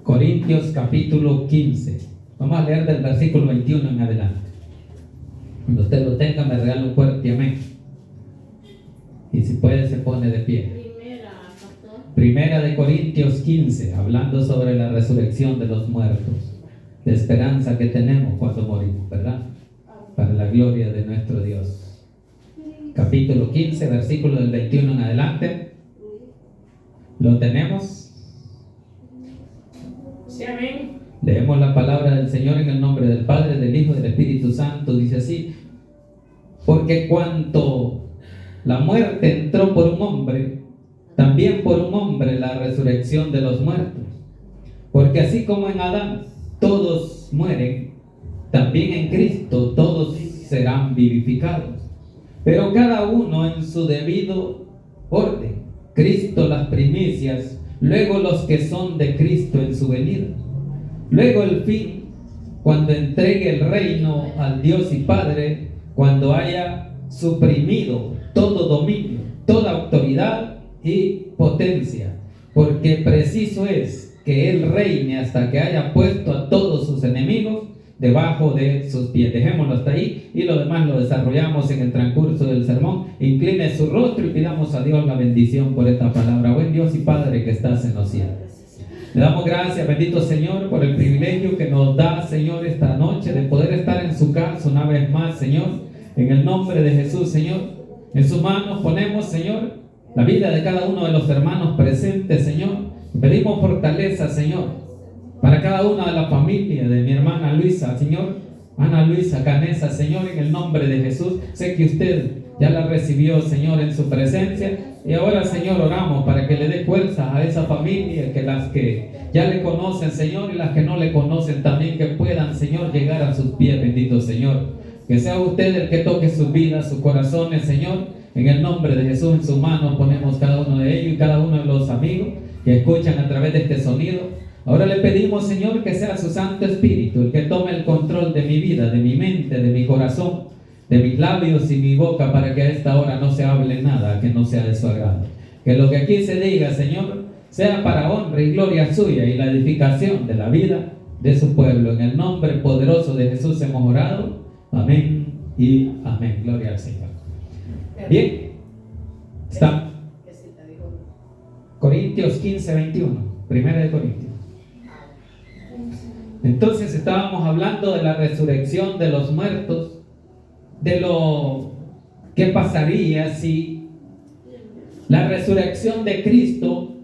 Corintios capítulo 15. Vamos a leer del versículo 21 en adelante. Cuando usted lo tenga, me regala un fuerte amén. Y si puede, se pone de pie. Primera de Corintios 15, hablando sobre la resurrección de los muertos, la esperanza que tenemos cuando morimos, ¿verdad? Para la gloria de nuestro Dios. Capítulo 15, versículo del 21 en adelante. ¿Lo tenemos? Sí, amén. Leemos la palabra del Señor en el nombre del Padre, del Hijo y del Espíritu Santo. Dice así: porque cuanto la muerte entró por un hombre, también por un hombre la resurrección de los muertos. Porque así como en Adán todos mueren, también en Cristo todos serán vivificados. Pero cada uno en su debido orden. Cristo las primicias, luego los que son de Cristo en su venida. Luego el fin, cuando entregue el reino al Dios y Padre, cuando haya suprimido todo dominio, toda autoridad y potencia, porque preciso es que Él reine hasta que haya puesto a todos sus enemigos debajo de sus pies. Dejémoslo hasta ahí y lo demás lo desarrollamos en el transcurso del sermón. Incline su rostro y pidamos a Dios la bendición por esta palabra. Buen Dios y Padre que estás en los cielos, le damos gracias, bendito Señor, por el privilegio que nos da, Señor, esta noche de poder estar en su casa una vez más, Señor. En el nombre de Jesús, Señor, en sus manos ponemos, Señor, la vida de cada uno de los hermanos presentes, Señor. Pedimos fortaleza, Señor, para cada una de la familia de mi hermana Luisa, Señor, Ana Luisa Canesa, Señor, en el nombre de Jesús. Sé que usted ya la recibió, Señor, en su presencia. Y ahora, Señor, oramos para que le dé fuerza a esa familia, que las que ya le conocen, Señor, y las que no le conocen también, que puedan, Señor, llegar a sus pies, bendito Señor. Que sea usted el que toque sus vidas, sus corazones, Señor. En el nombre de Jesús, en sus manos ponemos cada uno de ellos y cada uno de los amigos que escuchan a través de este sonido. Ahora le pedimos, Señor, que sea su Santo Espíritu el que tome el control de mi vida, de mi mente, de mi corazón, de mis labios y mi boca, para que a esta hora no se hable nada que no sea de su agrado. Que lo que aquí se diga, Señor, sea para honra y gloria suya y la edificación de la vida de su pueblo. En el nombre poderoso de Jesús hemos orado. Amén y amén. Gloria al Señor. Bien, está Corintios 15, 21. Primera de Corintios. Entonces estábamos hablando de la resurrección de los muertos, de lo que pasaría si la resurrección de Cristo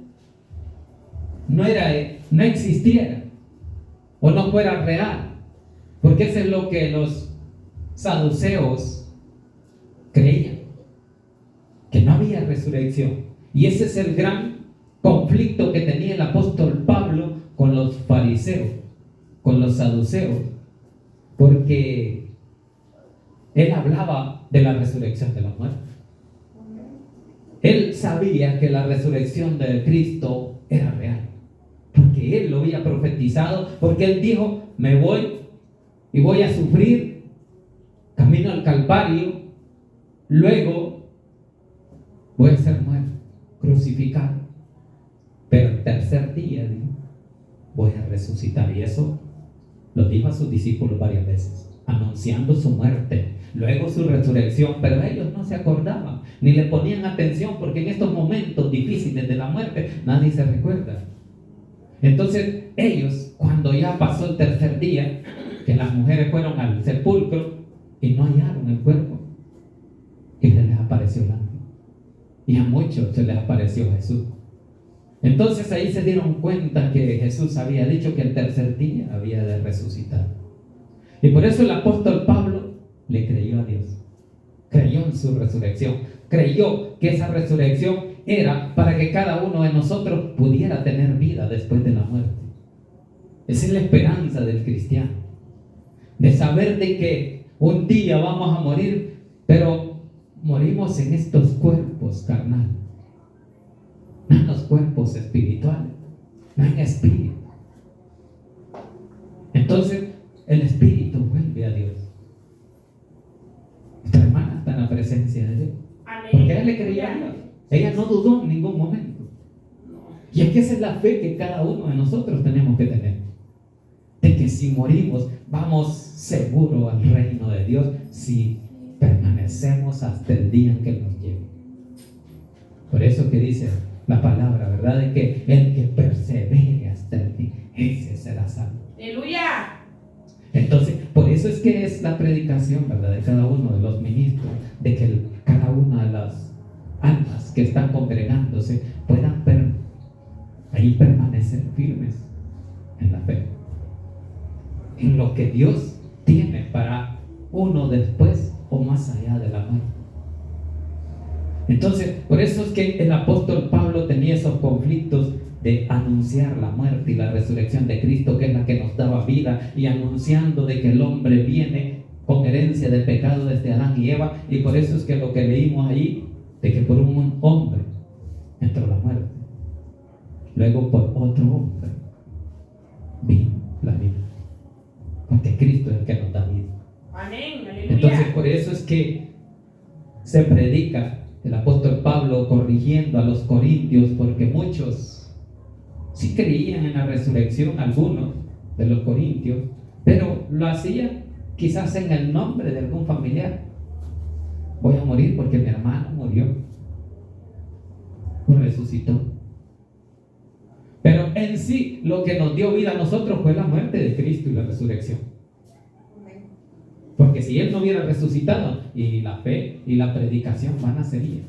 no existiera o no fuera real, porque eso es lo que los saduceos creían, que no había resurrección. Y ese es el gran conflicto que tenía el apóstol Pablo con los fariseos, con los saduceos, porque él hablaba de la resurrección de los muertos. Él sabía que la resurrección de Cristo era real, porque él lo había profetizado, porque él dijo: me voy y voy a sufrir, camino al Calvario, luego voy a ser muerto, crucificado, pero el tercer día voy a resucitar. Y eso lo dijo a sus discípulos varias veces, anunciando su muerte, luego su resurrección, pero ellos no se acordaban, ni le ponían atención, porque en estos momentos difíciles de la muerte nadie se recuerda. Entonces ellos, cuando ya pasó el tercer día, que las mujeres fueron al sepulcro y no hallaron el cuerpo, y se les apareció el ángel, y a muchos se les apareció Jesús. Entonces ahí se dieron cuenta que Jesús había dicho que el tercer día había de resucitar. Y por eso el apóstol Pablo le creyó a Dios, creyó en su resurrección, creyó que esa resurrección era para que cada uno de nosotros pudiera tener vida después de la muerte. Esa es la esperanza del cristiano, de saber de que un día vamos a morir, pero morimos en estos cuerpos carnales, no en los cuerpos espirituales, no en espíritu. Entonces el espíritu vuelve a Dios. Esta hermana está en la presencia de Dios, porque ella le creía a Dios. Ella no dudó en ningún momento. Y es que esa es la fe que cada uno de nosotros tenemos que tener. De que si morimos, vamos seguro al reino de Dios si permanecemos hasta el día en que nos lleve. Por eso que dice la palabra, ¿verdad? De que el que persevere hasta el fin, ese será salvo. ¡Aleluya! Entonces, por eso es que es la predicación, ¿verdad? De cada uno de los ministros, de que cada una de las almas que están congregándose puedan ahí permanecer firmes en la fe, en lo que Dios tiene para uno después o más allá de la muerte. Entonces, por eso es que el apóstol Pablo tenía esos conflictos de anunciar la muerte y la resurrección de Cristo, que es la que nos daba vida, y anunciando de que el hombre viene con herencia del pecado desde Adán y Eva. Y por eso es que lo que leímos ahí, de que por un hombre entró la muerte, luego por otro hombre vino la vida, porque Cristo es el que nos da vida. Amén, aleluya. Entonces, por eso es que se predica el apóstol Pablo corrigiendo a los corintios, porque muchos sí creían en la resurrección, algunos de los corintios, pero lo hacían quizás en el nombre de algún familiar. Voy a morir porque mi hermano murió o resucitó. Pero en sí lo que nos dio vida a nosotros fue la muerte de Cristo y la resurrección. Porque si Él no hubiera resucitado, y la fe y la predicación vana sería,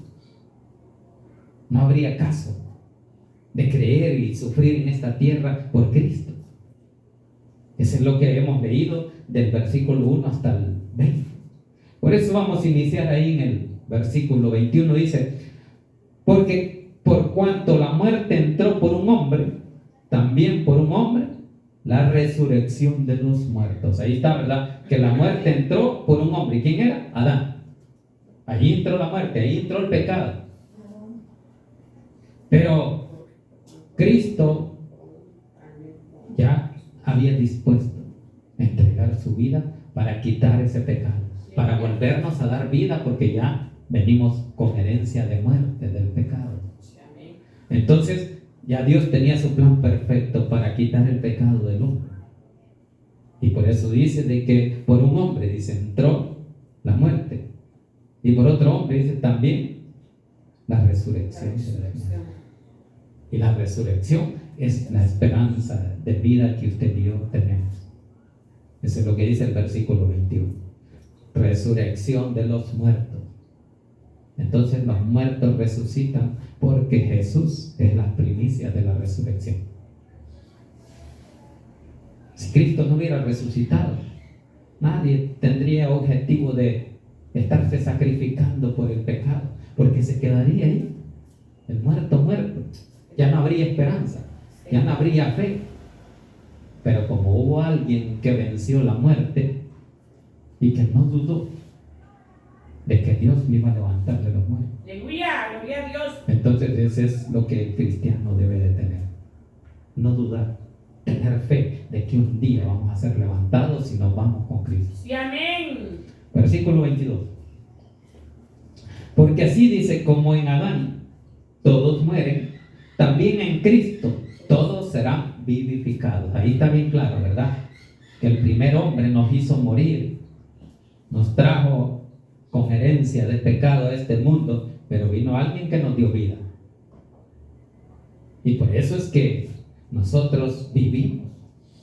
no habría caso de creer y sufrir en esta tierra por Cristo. Eso es lo que hemos leído del versículo 1 hasta el 20. Por eso vamos a iniciar ahí en el versículo 21. Dice: porque por cuanto la muerte entró por un hombre, también por un hombre la resurrección de los muertos. Ahí está, ¿verdad? Que la muerte entró por un hombre. ¿Quién era? Adán. Ahí entró la muerte, ahí entró el pecado. Pero Cristo ya había dispuesto a entregar su vida para quitar ese pecado, para volvernos a dar vida, porque ya venimos con herencia de muerte del pecado. Entonces ya Dios tenía su plan perfecto para quitar el pecado del hombre. Y por eso dice de que por un hombre, dice, entró la muerte, y por otro hombre, dice, también la resurrección. Y la resurrección es la esperanza de vida que usted y yo tenemos. Eso es lo que dice el versículo 21. Resurrección de los muertos. Entonces los muertos resucitan porque Jesús es la primicia de la resurrección. Si Cristo no hubiera resucitado, nadie tendría objetivo de estarse sacrificando por el pecado, porque se quedaría ahí, el muerto muerto. Ya no habría esperanza, ya no habría fe. Pero como hubo alguien que venció la muerte y que no dudó de que Dios le iba a levantar de los muertos, aleluya, gloria a Dios. entonces eso es lo que el cristiano debe de tener. No dudar, tener fe de que un día vamos a ser levantados si nos vamos con Cristo. Sí, amén. Versículo 22. Porque así dice, como en Adán todos mueren, también en Cristo todos serán vivificados. Ahí está bien claro, ¿verdad? Que el primer hombre nos hizo morir, nos trajo con herencia de pecado a este mundo, pero vino alguien que nos dio vida. Y por eso es que nosotros vivimos.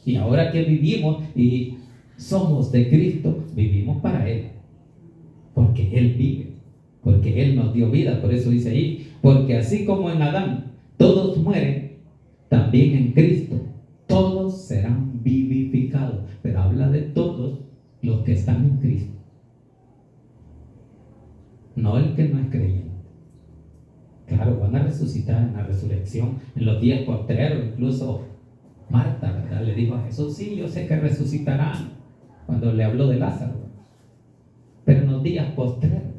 Y ahora que vivimos y somos de Cristo, vivimos para Él. Porque Él vive, porque Él nos dio vida. Por eso dice ahí, porque así como en Adán todos mueren, también en Cristo todos serán vivificados. Pero habla de todos los que están en Cristo, no el que no es creyente. Claro, van a resucitar en la resurrección, en los días postreros. Incluso Marta, ¿verdad?, le dijo a Jesús: sí, yo sé que resucitarán, cuando le habló de Lázaro. Pero en los días postreros,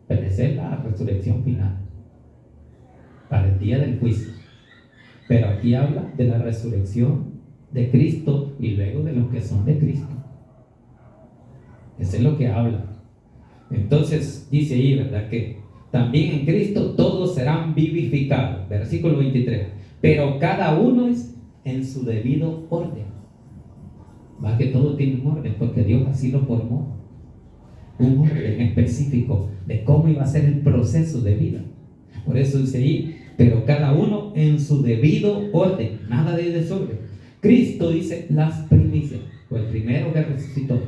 pero esa es la resurrección final, para el día del juicio. Pero aquí habla de la resurrección de Cristo y luego de los que son de Cristo. Eso es lo que habla. Entonces dice ahí, ¿verdad?, que también en Cristo todos serán vivificados. Versículo 23. Pero cada uno es en su debido orden. Va que todo tiene un orden, porque Dios así lo formó. Un orden específico de cómo iba a ser el proceso de vida. Por eso dice ahí, pero cada uno en su debido orden, nada de desorden. Cristo dice las primicias, fue el primero que resucitó,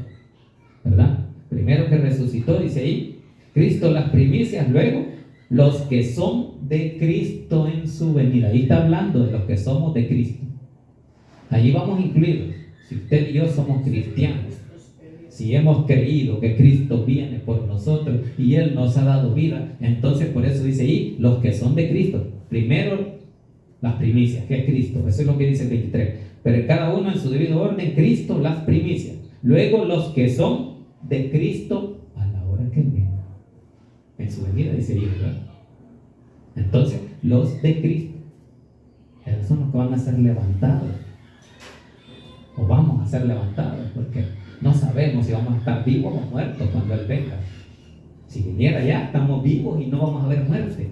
¿verdad? Primero que resucitó, dice ahí, Cristo las primicias, luego los que son de Cristo en su venida. Ahí está hablando de los que somos de Cristo. Allí vamos incluidos. Si usted y yo somos cristianos, si hemos creído que Cristo viene por nosotros y Él nos ha dado vida, entonces por eso dice ahí, los que son de Cristo. Primero, las primicias, que es Cristo. Eso es lo que dice el 23. Pero cada uno en su debido orden, Cristo, las primicias. Luego, los que son de Cristo a la hora que venga. En su venida dice ahí, ¿verdad? Entonces, los de Cristo, esos son los que van a ser levantados. O vamos a ser levantados, porque no sabemos si vamos a estar vivos o muertos cuando Él venga. Si viniera ya, estamos vivos y no vamos a ver muerte,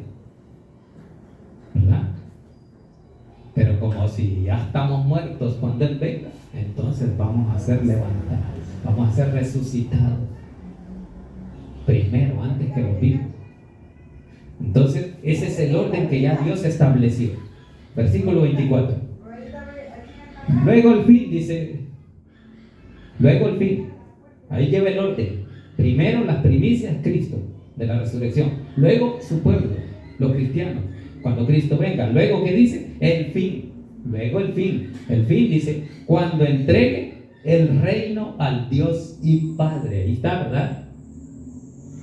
¿verdad? Pero como si ya estamos muertos cuando Él venga, entonces vamos a ser levantados, vamos a ser resucitados primero, antes que los vivos. Entonces, ese es el orden que ya Dios estableció. Versículo 24. Luego el fin, dice, luego el fin. Ahí lleva el orden. Primero las primicias, Cristo, de la resurrección. Luego su pueblo, los cristianos, cuando Cristo venga. Luego, ¿qué dice? El fin. Luego el fin. El fin dice, cuando entregue el reino al Dios y Padre. Ahí está, ¿verdad?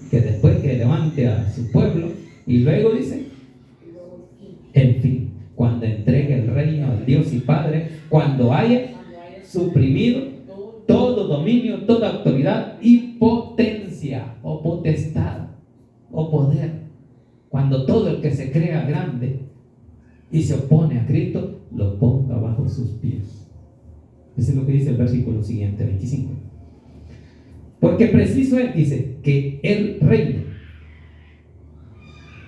Que después que levante a su pueblo. Y luego dice, el fin. Cuando entregue el reino al Dios y Padre, cuando haya suprimido todo dominio, toda autoridad y potencia, o potestad, o poder. Cuando todo el que se crea grande y se opone a Cristo, lo ponga bajo sus pies. Eso es lo que dice el versículo siguiente, 25. Porque preciso es, dice, que Él reine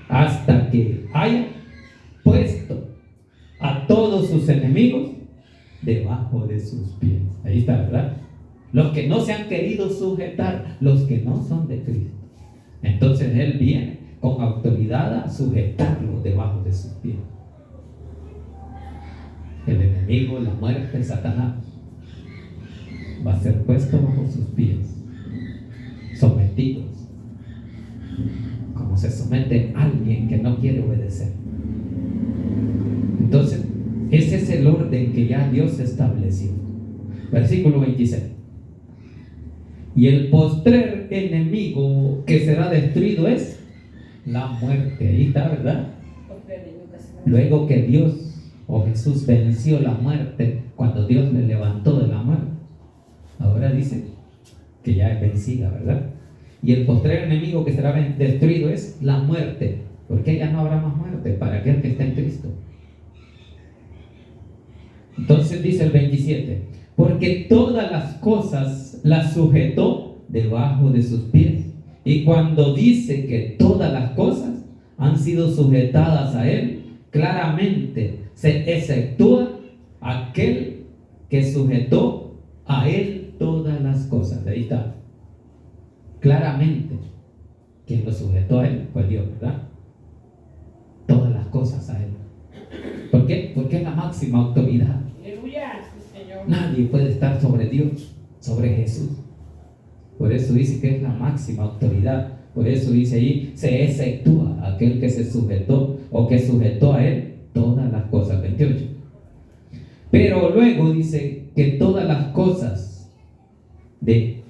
hasta que haya puesto a todos sus enemigos debajo de sus pies. Ahí está, ¿verdad? Los que no se han querido sujetar, los que no son de Cristo. Entonces Él viene con autoridad a sujetarlos debajo de sus pies. El enemigo, la muerte, Satanás, va a ser puesto bajo sus pies, sometidos, como se somete a alguien que no quiere obedecer. Entonces, ese es el orden que ya Dios estableció. Versículo 26. Y el postrer enemigo que será destruido es la muerte. Ahí está, ¿verdad? Luego que Dios o Jesús venció la muerte, cuando Dios le levantó de la muerte, ahora dice que ya es vencida, ¿verdad? Y el postrer enemigo que será destruido es la muerte, porque ya no habrá más muerte para aquel que está en Cristo. Entonces dice el 27, porque todas las cosas las sujetó debajo de sus pies. Y cuando dice que todas las cosas han sido sujetadas a Él, claramente se exceptúa aquel que sujetó a Él todas las cosas. Ahí está. Claramente, quien lo sujetó a Él fue Dios, ¿verdad? Todas las cosas a Él. ¿Por qué? Porque es la máxima autoridad. Aleluya, Señor. Nadie puede estar sobre Dios, sobre Jesús. Por eso dice que es la máxima autoridad. Por eso dice ahí, se exceptúa aquel que se sujetó o que sujetó a Él todas las cosas. 28. Pero luego dice que todas las cosas le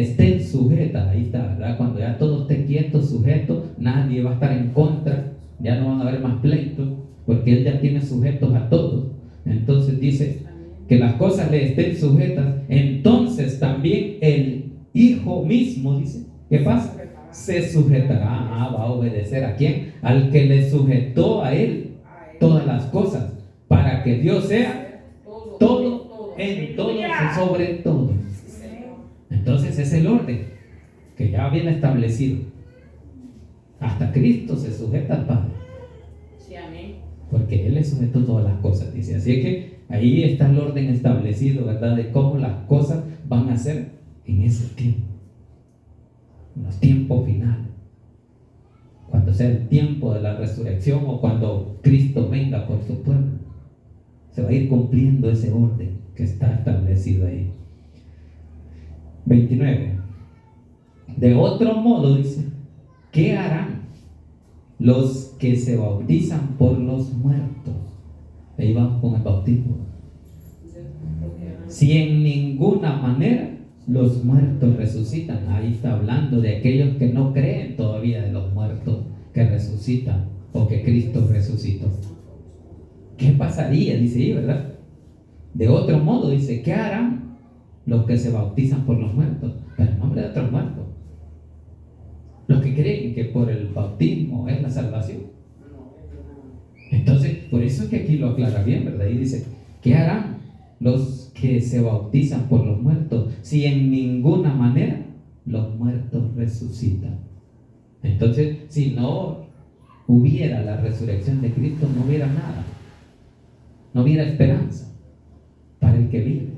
estén sujetas. Ahí está, ¿verdad? Cuando ya todo esté quieto, sujeto, nadie va a estar en contra. Ya no van a haber más pleitos, porque Él ya tiene sujetos a todos. Entonces dice que las cosas le estén sujetas. Entonces también el Hijo mismo, dice, ¿qué pasa? Se sujetará, va a obedecer ¿a quién? Al que le sujetó a Él todas las cosas, para que Dios sea todo en todo y sobre todo. Entonces es el orden que ya viene establecido. Hasta Cristo se sujeta al Padre, Sí, amén. porque Él le sujetó todas las cosas, dice. Así que ahí está el orden establecido, ¿verdad? De cómo las cosas van a ser en ese tiempo, en los tiempos finales. Cuando sea el tiempo de la resurrección o cuando Cristo venga por su pueblo, se va a ir cumpliendo ese orden que está establecido ahí. 29. De otro modo, dice, ¿qué harán los que se bautizan por los muertos? Ahí vamos con el bautismo. Si en ninguna manera los muertos resucitan. Ahí está hablando de aquellos que no creen todavía de los muertos que resucitan o que Cristo resucitó. ¿Qué pasaría? Dice ahí, ¿verdad? De otro modo, dice, ¿qué harán los que se bautizan por los muertos? Pero en nombre de otros muertos. Los que creen que por el bautismo es la salvación. Entonces, por eso es que aquí lo aclara bien, ¿verdad? Y dice, ¿qué harán los que se bautizan por los muertos si en ninguna manera los muertos resucitan? Entonces, si no hubiera la resurrección de Cristo, no hubiera nada. No hubiera esperanza para el que vive.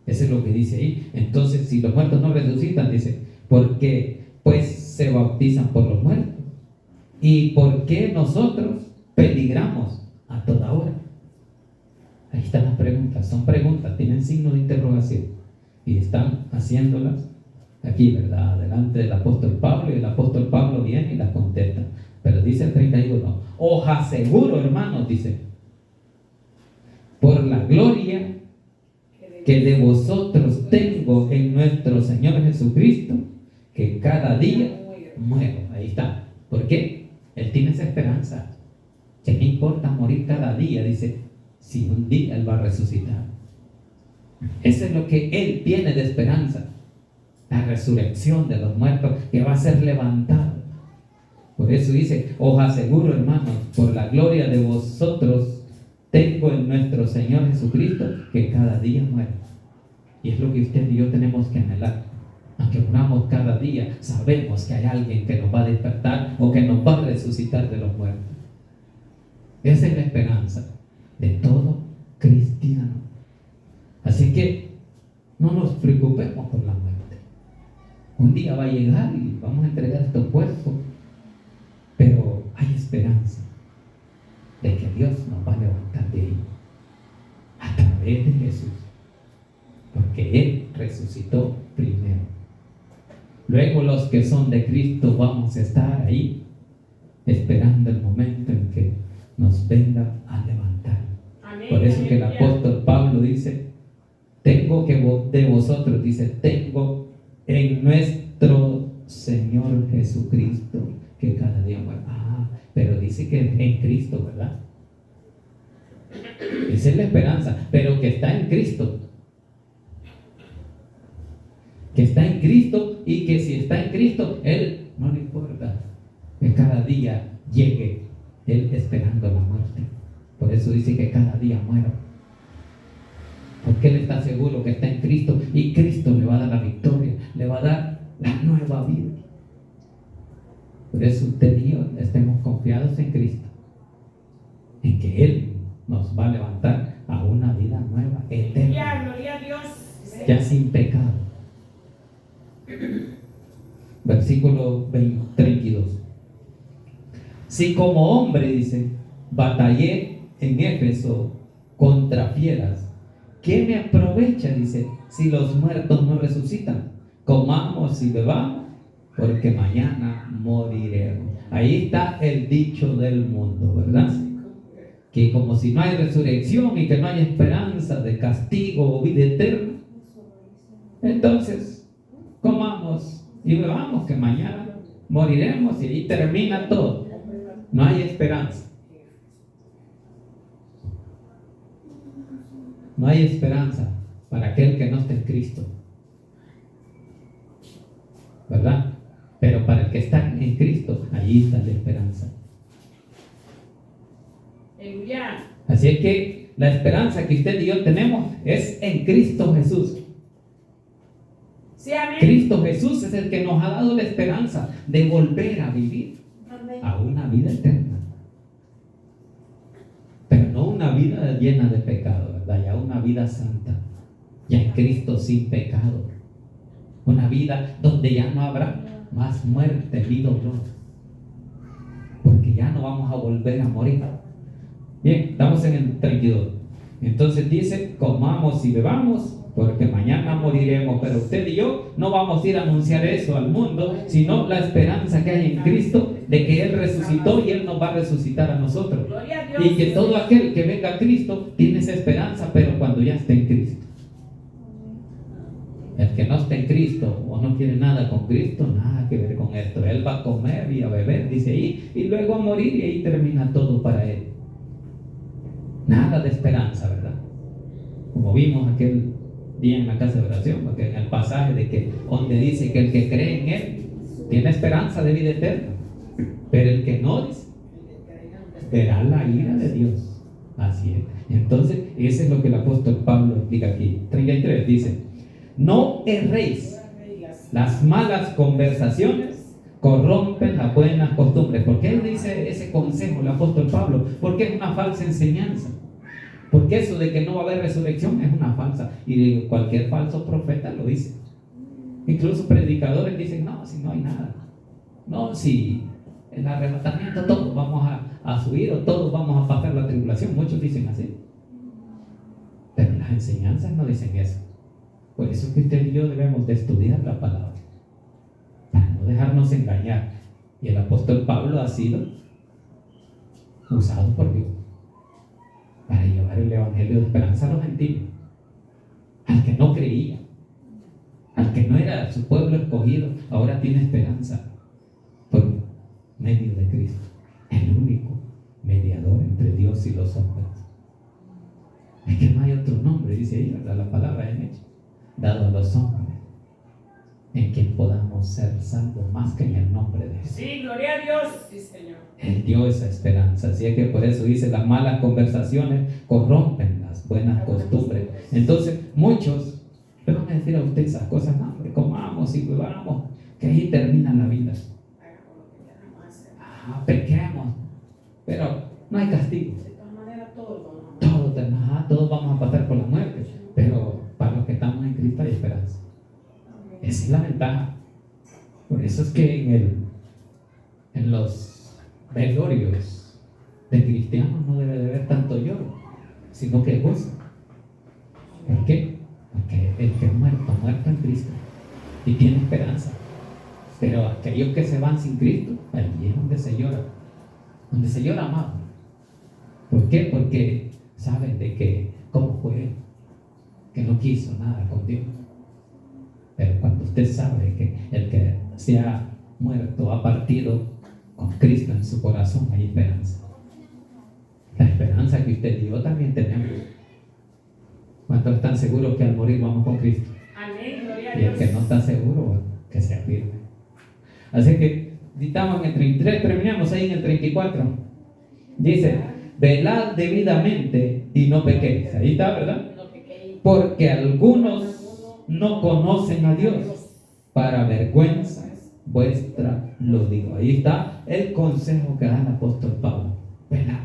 Eso es lo que dice ahí. Entonces, si los muertos no resucitan, dice, ¿por qué pues se bautizan por los muertos? ¿Y por qué nosotros peligramos a toda hora? Ahí están las preguntas. Son preguntas, tienen signo de interrogación. Y están haciéndolas aquí, ¿verdad? Delante del apóstol Pablo, y el apóstol Pablo viene y las contesta. Pero dice el 31, os aseguro, hermanos, dice, por la gloria que de vosotros tengo en nuestro Señor Jesucristo, que cada día muero. Ahí está. ¿Por qué? Él tiene esa esperanza. Que no importa morir cada día, dice, si un día Él va a resucitar. Eso es lo que Él tiene de esperanza. La resurrección de los muertos, que va a ser levantado. Por eso dice, os aseguro, hermanos, por la gloria de vosotros tengo en nuestro Señor Jesucristo, que cada día muere. Y es lo que usted y yo tenemos que anhelar. Aunque oramos cada día, sabemos que hay alguien que nos va a despertar o que nos va a resucitar de los muertos. Esa es la esperanza de todo cristiano. Así que no nos preocupemos por la muerte. Un día va a llegar y vamos a entregar estos cuerpos, pero hay esperanza de que Dios nos va a levantar de ahí a través de Jesús, porque Él resucitó primero. Luego los que son de Cristo vamos a estar ahí esperando el momento en que nos venga a levantar. Amén. Por eso que el apóstol Pablo dice, tengo que de vosotros, dice, tengo en nuestro Señor Jesucristo, que cada día muere. Pero dice que en Cristo, ¿verdad? Esa es la esperanza, pero que está en Cristo. Que está en Cristo, y que si está en Cristo, Él no le importa que cada día llegue Él esperando la muerte. Por eso dice que cada día muero. Porque Él está seguro que está en Cristo, y Cristo le va a dar la victoria, le va a dar la nueva vida. Por eso usted y yo estemos confiados en Cristo, en que Él nos va a levantar a una vida nueva, eterna, Gloria a Dios. ya sin pecado. Versículo 32. Si como hombre, dice, batallé en Éfeso contra fieras, ¿qué me aprovecha, dice, si los muertos no resucitan? Comamos y bebamos, porque mañana moriremos. Ahí está el dicho del mundo, ¿verdad? Que como si no hay resurrección y que no hay esperanza de castigo o vida eterna, entonces comamos y bebamos, que mañana moriremos, y ahí termina todo. No hay esperanza. No hay esperanza para aquel que no esté en Cristo, ¿verdad? Pero para el que está en Cristo, allí está la esperanza. Aleluya. Así es que la esperanza que usted y yo tenemos es en Cristo Jesús. Sí, amén. Cristo Jesús es el que nos ha dado la esperanza de volver a vivir. a una vida eterna. Pero no una vida llena de pecado, ¿verdad? Ya una vida santa, ya en Cristo sin pecado. Una vida donde ya no habrá más muerte ni dolor, porque ya no vamos a volver a morir. Bien, estamos en el 32. Entonces dice: comamos y bebamos, porque mañana moriremos. Pero usted y yo no vamos a ir a anunciar eso al mundo, sino la esperanza que hay en Cristo, de que Él resucitó y Él nos va a resucitar a nosotros. Gloria a Dios. Y que todo aquel que venga a Cristo tiene esa esperanza, pero cuando ya esté en Cristo. El que no esté en Cristo o no quiere nada con Cristo, nada que ver con esto. Él va a comer y a beber, dice ahí, y luego a morir, y ahí termina todo para él. Nada de esperanza, ¿verdad? Como vimos aquel día en la casa de oración, porque en el pasaje de que donde dice que el que cree en Él tiene esperanza de vida eterna, pero el que no, dice, verá la ira de Dios. Así es. Entonces, eso es lo que el apóstol Pablo explica aquí. 33 dice: no erréis, las malas conversaciones corrompen las buenas costumbres. ¿Por qué él dice ese consejo el apóstol Pablo? Porque es una falsa enseñanza. Porque eso de que no va a haber resurrección es una falsa, y cualquier falso profeta lo dice. Incluso predicadores dicen: no, si no hay nada, no, si el arrebatamiento todos vamos a subir, o todos vamos a pasar la tribulación. Muchos dicen así, pero las enseñanzas no dicen eso. Por eso es que usted y yo debemos de estudiar la palabra, para no dejarnos engañar. Y el apóstol Pablo ha sido usado por Dios para llevar el evangelio de esperanza a los gentiles, al que no creía, al que no era su pueblo escogido. Ahora tiene esperanza por medio de Cristo, el único mediador entre Dios y los hombres. Es que no hay otro nombre, dice ahí, ¿verdad? La palabra en hecho, dado a los hombres, en quien podamos ser salvos, más que en el nombre de Jesús. Sí, gloria a Dios. Sí, Señor. Él dio esa esperanza. Así es que por eso dice: las malas conversaciones corrompen las buenas costumbres. Entonces muchos le van a decir a usted esas cosas: no, hombre, comamos y bebamos, que ahí termina la vida. Pequemos, pero no hay castigo. De todas maneras, Todos vamos a pasar por la muerte, pero para los que estamos en Cristo hay esperanza. Esa es la ventaja. Por eso es que en los velorios de cristianos no debe de haber tanto lloro, sino que gozo. ¿Por qué? Porque el que es muerto en Cristo y tiene esperanza. Pero aquellos que se van sin Cristo, allí es donde se llora más. ¿Por qué? Porque saben de que cómo fue, que no quiso nada con Dios. Pero cuando usted sabe que el que se ha muerto ha partido con Cristo en su corazón, hay esperanza. La esperanza que usted y yo también tenemos. ¿Cuántos están seguros que al morir vamos con Cristo? Amén, gloria a Y el Dios. que no está seguro, que se afirme. Así que estamos en el 33, terminamos ahí en el 34. Dice: velad debidamente y no pequéis. Ahí está, ¿verdad? Porque algunos no conocen a Dios, para vergüenza vuestra lo digo. Ahí está el consejo que da el apóstol Pablo: velad.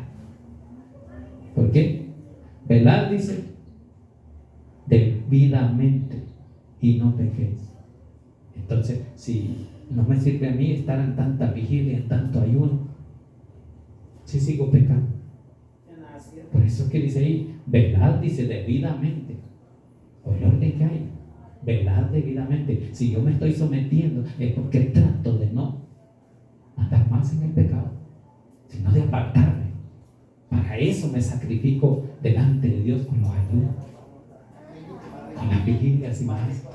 ¿Por qué? Velad, dice, debidamente y no pequéis. Entonces, si no me sirve a mí estar en tanta vigilia, en tanto ayuno, si sigo pecando. Por eso es que dice ahí: velad, dice, debidamente. Por el orden que hay, velad debidamente. Si yo me estoy sometiendo, es porque trato de no andar más en el pecado, sino de apartarme. Para eso me sacrifico delante de Dios con los ayunos, con las vigilias y más.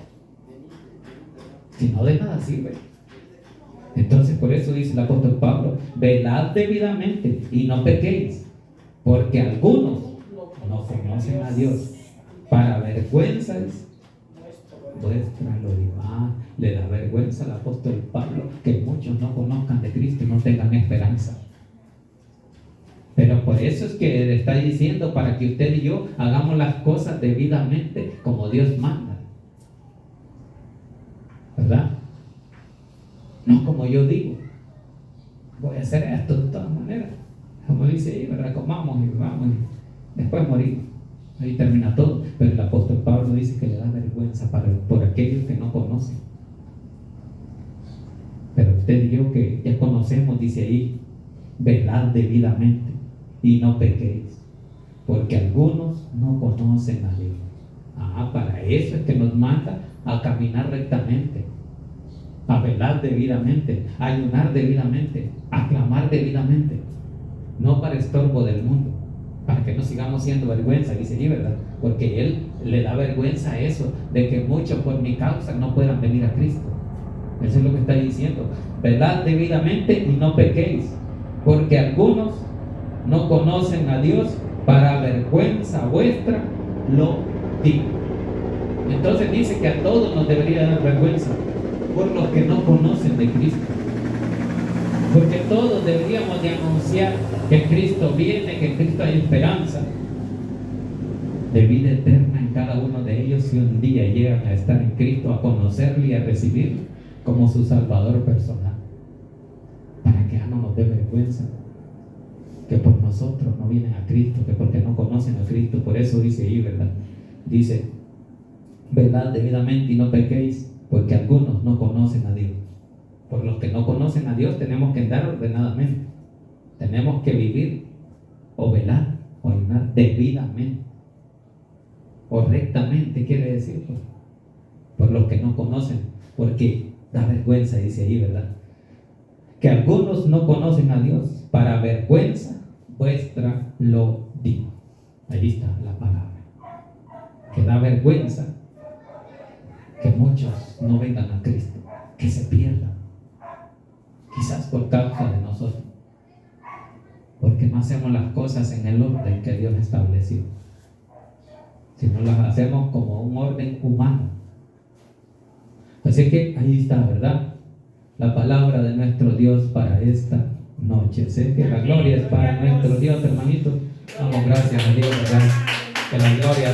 Si no, de nada sirve. Entonces, por eso dice el apóstol Pablo: velad debidamente y no pequéis, porque algunos no conocen a Dios. Para vergüenza vuestra lo digo. Le da vergüenza al apóstol Pablo que muchos no conozcan de Cristo y no tengan esperanza. Pero por eso es que le está diciendo, para que usted y yo hagamos las cosas debidamente como Dios manda, ¿verdad? No como yo digo. voy a hacer esto de todas maneras. Como dice ahí, ¿verdad? Comamos y vamos y después morimos. Ahí termina todo. Pero el apóstol Pablo dice que le da vergüenza por aquellos que no conocen. Pero usted y yo que ya conocemos, dice ahí, velad debidamente y no pequéis, porque algunos no conocen a Dios. Para eso es que nos manda a caminar rectamente, a velar debidamente, a ayunar debidamente, a clamar debidamente, no para estorbo del mundo, para que no sigamos siendo vergüenza, dice allí, ¿verdad? Porque Él le da vergüenza a eso, de que muchos por mi causa no puedan venir a Cristo. Eso es lo que está diciendo. Velad debidamente y no pequéis, porque algunos no conocen a Dios, para vergüenza vuestra lo digo. Entonces dice que a todos nos debería dar vergüenza por los que no conocen de Cristo, porque todos deberíamos de anunciar que Cristo viene, que en Cristo hay esperanza de vida eterna en cada uno de ellos si un día llegan a estar en Cristo, a conocerle y a recibirlo como su Salvador personal, para que ya no nos dé vergüenza que por nosotros no vienen a Cristo, que porque no conocen a Cristo. Por eso dice ahí, ¿verdad? Dice, velad debidamente y no pequéis, porque algunos no conocen a Dios. Por los que no conocen a Dios tenemos que andar ordenadamente, tenemos que vivir o velar o ayunar debidamente o rectamente, quiere decir, por los que no conocen, porque da vergüenza, dice ahí, ¿verdad? Que algunos no conocen a Dios, para vergüenza vuestra lo digo. Ahí está la palabra. Que da vergüenza que muchos no vengan a Cristo, que se pierdan, quizás por causa de nosotros, porque no hacemos las cosas en el orden que Dios estableció, sino las hacemos como un orden humano. Así que ahí está, ¿verdad? La palabra de nuestro Dios para esta noche. Sé que la gloria es para nuestro Dios, hermanitos. Damos gracias a Dios, ¿verdad? Que la gloria